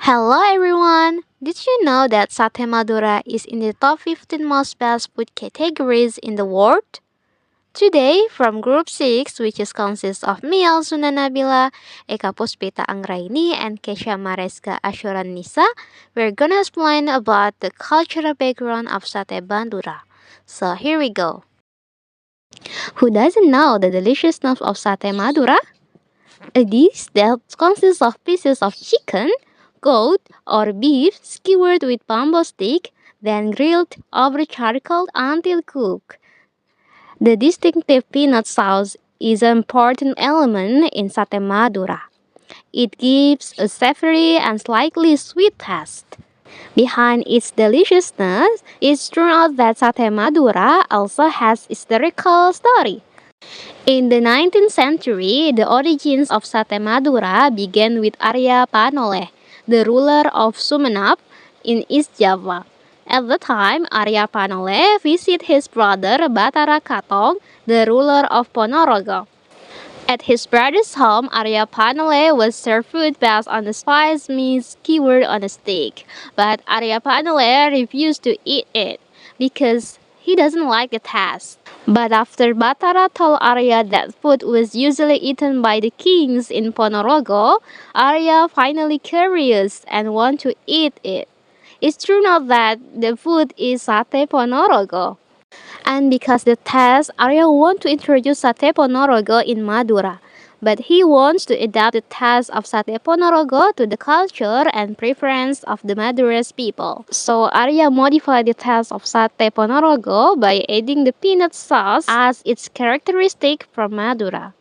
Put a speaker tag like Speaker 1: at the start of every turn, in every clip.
Speaker 1: Hello everyone! Did you know that Sate Madura is in the top 15 most best food categories in the world? Today, from Group 6, which is consists of me, Alsuna Nabila, Eka Puspita Anggraini, and Kesha Mareska Ashuran Nisa, we're gonna explain about the cultural background of Sate Bandura. So here we go. Who doesn't know the deliciousness of Sate Madura? A dish that consists of pieces of chicken, goat, or beef skewered with bamboo stick, then grilled over charcoal until cooked. The distinctive peanut sauce is an important element in satay Madura. It gives a savory and slightly sweet taste. Behind its deliciousness, it's turned out that satay Madura also has historical story. In the 19th century, the origins of Sate Madura began with Arya Panoleh, the ruler of Sumenep in East Java. At the time, Arya Panoleh visited his brother Batara Katong, the ruler of Ponorogo. At his brother's home, Arya Panoleh was served food based on the spiced meat skewered on a stick, but Arya Panoleh refused to eat it because he doesn't like the taste. But after Batara told Arya that food was usually eaten by the kings in Ponorogo, Arya finally curious and want to eat it. It's true now that the food is Sate Ponorogo. And because the taste, Arya want to introduce Sate Ponorogo in Madura. But he wants to adapt the taste of Sate Ponorogo to the culture and preference of the Madura's people. So Arya modified the taste of Sate Ponorogo by adding the peanut sauce as its characteristic from Madura.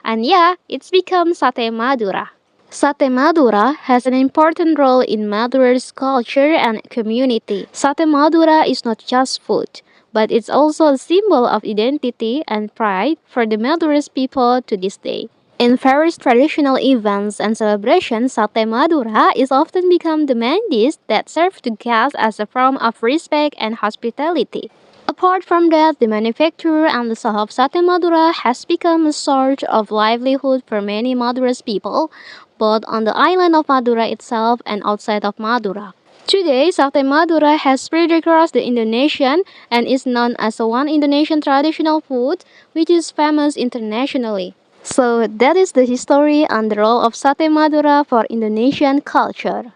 Speaker 1: And yeah, it's become Sate Madura. Sate Madura has an important role in Madura's culture and community. Sate Madura is not just food, but it's also a symbol of identity and pride for the Madura's people to this day. In various traditional events and celebrations, Sate Madura is often become the main dish that served to guests as a form of respect and hospitality. Apart from that, the manufacture and the sale of Sate Madura has become a source of livelihood for many Madura's people, both on the island of Madura itself and outside of Madura. Today, Sate Madura has spread across the Indonesian and is known as one Indonesian traditional food which is famous internationally. So that is the history and the role of Sate Madura for Indonesian culture.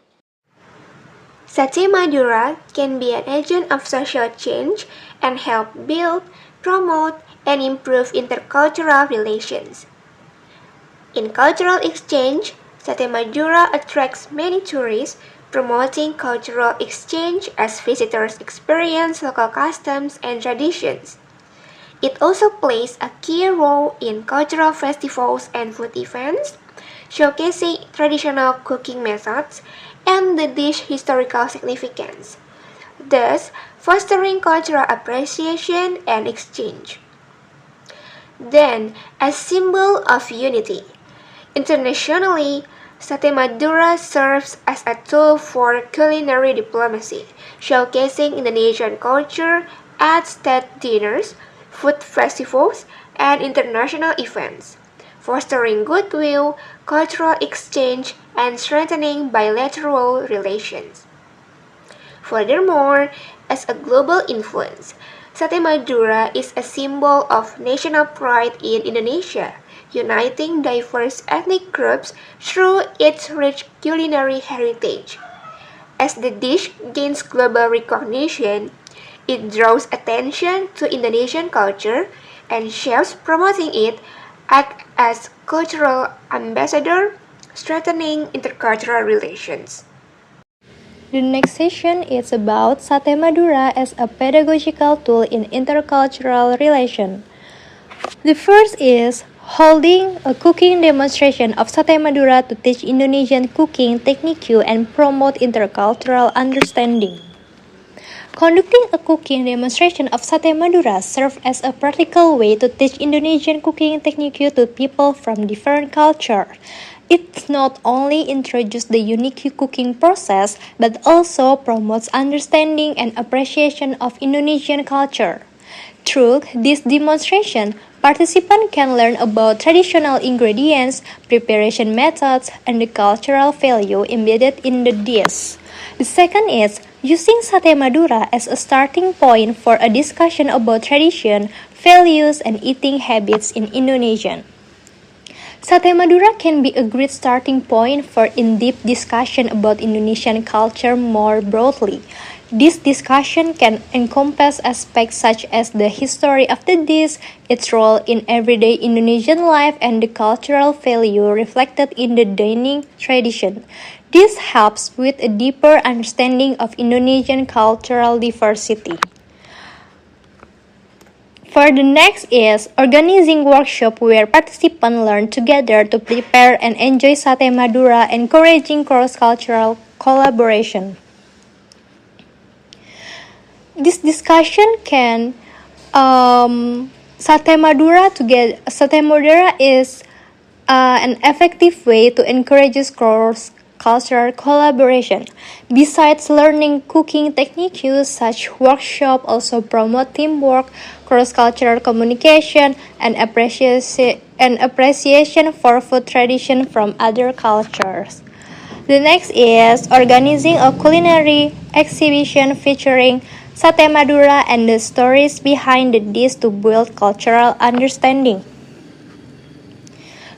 Speaker 2: Sate Madura can be an agent of social change and help build, promote, and improve intercultural relations. In cultural exchange, Sate Madura attracts many tourists, promoting cultural exchange as visitors experience local customs and traditions. It also plays a key role in cultural festivals and food events, showcasing traditional cooking methods and the dish historical significance, thus fostering cultural appreciation and exchange. Then, as symbol of unity. Internationally, Sate Madura serves as a tool for culinary diplomacy, showcasing Indonesian culture at state dinners, food festivals, and international events, fostering goodwill, cultural exchange, and strengthening bilateral relations. Furthermore, as a global influence, Sate Madura is a symbol of national pride in Indonesia, uniting diverse ethnic groups through its rich culinary heritage. As the dish gains global recognition, it draws attention to Indonesian culture, and chefs promoting it act as cultural ambassador, strengthening intercultural relations.
Speaker 3: The next session is about Sate Madura as a pedagogical tool in intercultural relation. The first is holding a cooking demonstration of Sate Madura to teach Indonesian cooking technique and promote intercultural understanding. Conducting a cooking demonstration of Sate Madura serves as a practical way to teach Indonesian cooking technique to people from different cultures. It not only introduces the unique cooking process, but also promotes understanding and appreciation of Indonesian culture. Through this demonstration, participants can learn about traditional ingredients, preparation methods, and the cultural value embedded in the dish. The second is using Sate Madura as a starting point for a discussion about tradition, values, and eating habits in Indonesia. Sate Madura can be a great starting point for in-depth discussion about Indonesian culture more broadly. This discussion can encompass aspects such as the history of the dish, its role in everyday Indonesian life, and the cultural value reflected in the dining tradition. This helps with a deeper understanding of Indonesian cultural diversity. For the next is organizing workshop where participants learn together to prepare and enjoy Sate Madura, encouraging cross-cultural collaboration. This discussion can Sate Madura is an effective way to encourage cross-cultural collaboration. Besides learning cooking techniques, such workshop also promote teamwork, cross-cultural communication, and appreciation for food tradition from other cultures. The next is organizing a culinary exhibition featuring Sate Madura and the stories behind the dish to build cultural understanding.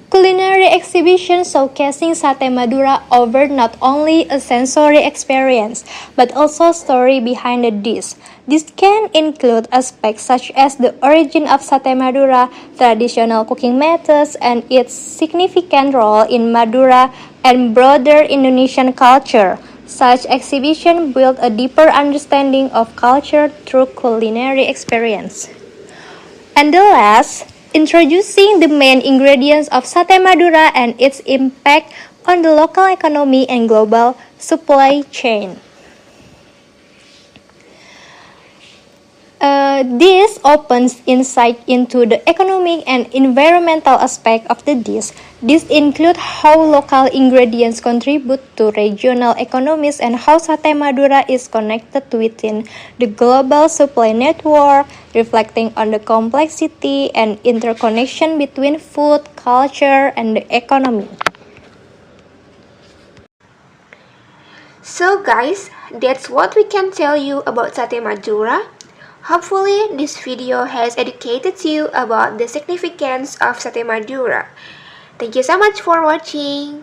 Speaker 3: Culinary exhibition showcasing Sate Madura offer not only a sensory experience, but also story behind the dish. This can include aspects such as the origin of Sate Madura, traditional cooking methods, and its significant role in Madura and broader Indonesian culture. Such exhibitions build a deeper understanding of culture through culinary experience. And the last, introducing the main ingredients of Sate Madura and its impact on the local economy and global supply chain. This opens insight into the economic and environmental aspect of the dish. This includes how local ingredients contribute to regional economies and how Sate Madura is connected within the global supply network, reflecting on the complexity and interconnection between food, culture, and the economy.
Speaker 2: So guys, that's what we can tell you about Sate Madura. Hopefully, this video has educated you about the significance of Sate Madura. Thank you so much for watching.